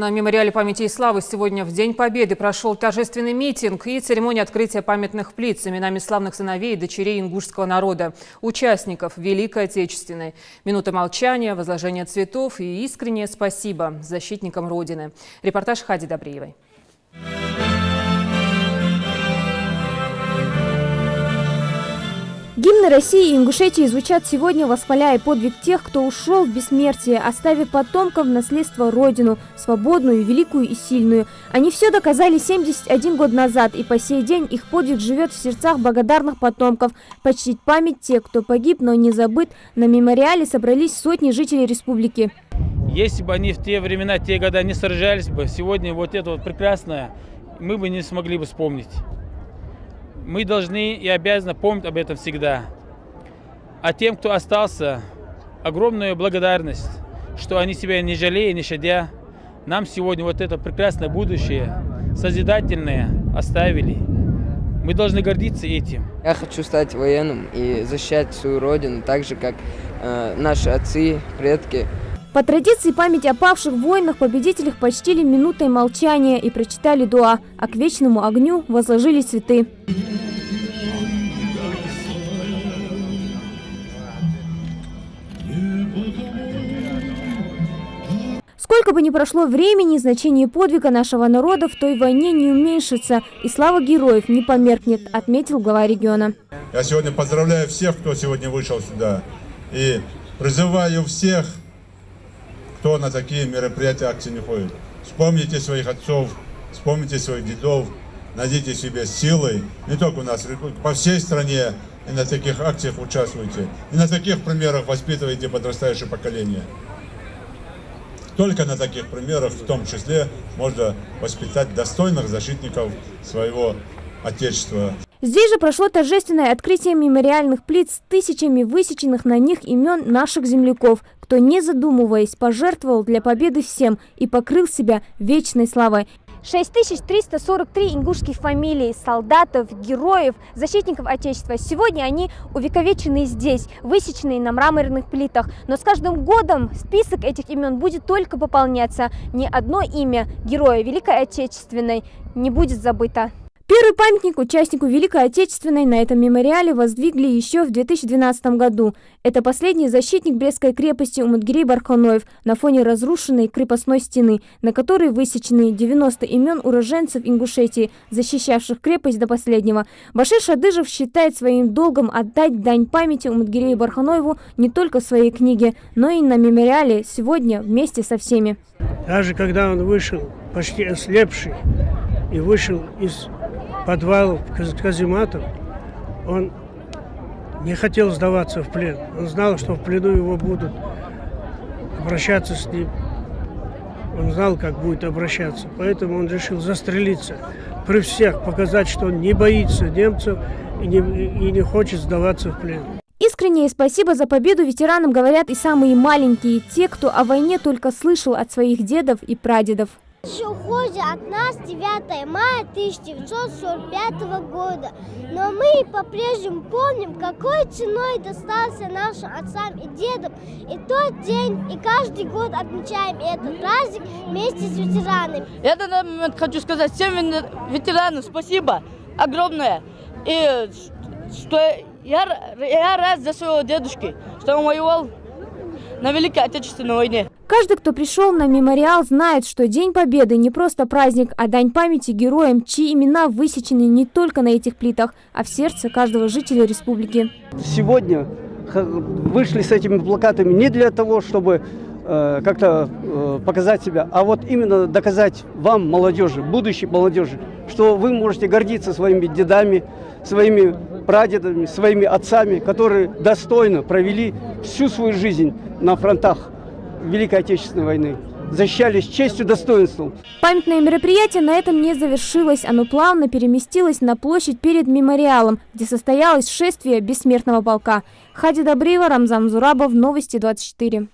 На мемориале памяти и славы сегодня в День Победы прошел торжественный митинг и церемония открытия памятных плит с именами славных сыновей и дочерей ингушского народа, участников Великой Отечественной. Минута молчания, возложение цветов и искреннее спасибо защитникам Родины. Репортаж Хади Добриевой. Гимны России и Ингушетии звучат сегодня, восхваляя подвиг тех, кто ушел в бессмертие, оставив потомкам в наследство Родину, свободную, великую и сильную. Они все доказали 71 год назад, и по сей день их подвиг живет в сердцах благодарных потомков. Почтить память тех, кто погиб, но не забыт, на мемориале собрались сотни жителей республики. Если бы они в те времена, те года не сражались бы, сегодня вот это вот прекрасное, мы бы не смогли бы вспомнить. Мы должны и обязаны помнить об этом всегда. А тем, кто остался, огромную благодарность, что они себя не жалея, не щадя, нам сегодня вот это прекрасное будущее, созидательное, оставили. Мы должны гордиться этим. Я хочу стать военным и защищать свою родину, так же, как наши отцы, предки. По традиции память о павших воинах победителях почтили минутой молчания и прочитали дуа, а к вечному огню возложили цветы. Сколько бы ни прошло времени, значение подвига нашего народа в той войне не уменьшится, и слава героев не померкнет, отметил глава региона. Я сегодня поздравляю всех, кто сегодня вышел сюда, и призываю всех, кто на такие мероприятия, акции не ходит. Вспомните своих отцов, вспомните своих дедов, найдите себе силы, не только у нас, по всей стране, и на таких акциях участвуйте. И на таких примерах воспитывайте подрастающее поколение. Только на таких примерах, в том числе, можно воспитать достойных защитников своего Отечества. Здесь же прошло торжественное открытие мемориальных плит с тысячами высеченных на них имен наших земляков, кто, не задумываясь, пожертвовал для победы всем и покрыл себя вечной славой. 6343 ингушских фамилий, солдатов, героев, защитников Отечества. Сегодня они увековечены здесь, высеченные на мраморных плитах. Но с каждым годом список этих имен будет только пополняться. Ни одно имя героя Великой Отечественной не будет забыто. Первый памятник участнику Великой Отечественной на этом мемориале воздвигли еще в 2012 году. Это последний защитник Брестской крепости Умудгирей Барханоев на фоне разрушенной крепостной стены, на которой высечены 90 имен уроженцев Ингушетии, защищавших крепость до последнего. Башир Шадыжев считает своим долгом отдать дань памяти Умудгирею Барханоеву не только в своей книге, но и на мемориале сегодня вместе со всеми. Даже когда он вышел почти ослепший и вышел из подвалов казематов, он не хотел сдаваться в плен. Он знал, что в плену его будут обращаться с ним. Он знал, как будет обращаться. Поэтому он решил застрелиться при всех, показать, что он не боится немцев и не хочет сдаваться в плен. Искреннее спасибо за победу ветеранам говорят и самые маленькие, те, кто о войне только слышал от своих дедов и прадедов. Еще хуже от нас 9 мая 1945 года. Но мы по-прежнему помним, какой ценой достался нашим отцам и дедам. И тот день, и каждый год отмечаем этот праздник вместе с ветеранами. Я на данный момент хочу сказать всем ветеранам спасибо огромное. И что я рад за своего дедушки, что он воевал на Великой Отечественной войне. Каждый, кто пришел на мемориал, знает, что День Победы не просто праздник, а дань памяти героям, чьи имена высечены не только на этих плитах, а в сердце каждого жителя республики. Сегодня вышли с этими плакатами не для того, чтобы как-то показать себя, а вот именно доказать вам, молодежи, будущей молодежи, что вы можете гордиться своими дедами, своими прадедами, своими отцами, которые достойно провели всю свою жизнь на фронтах Великой Отечественной войны, защищались честью, достоинством. Памятное мероприятие на этом не завершилось. Оно плавно переместилось на площадь перед мемориалом, где состоялось шествие бессмертного полка. Хади Добриева, Рамзан Зурабов, Новости 24.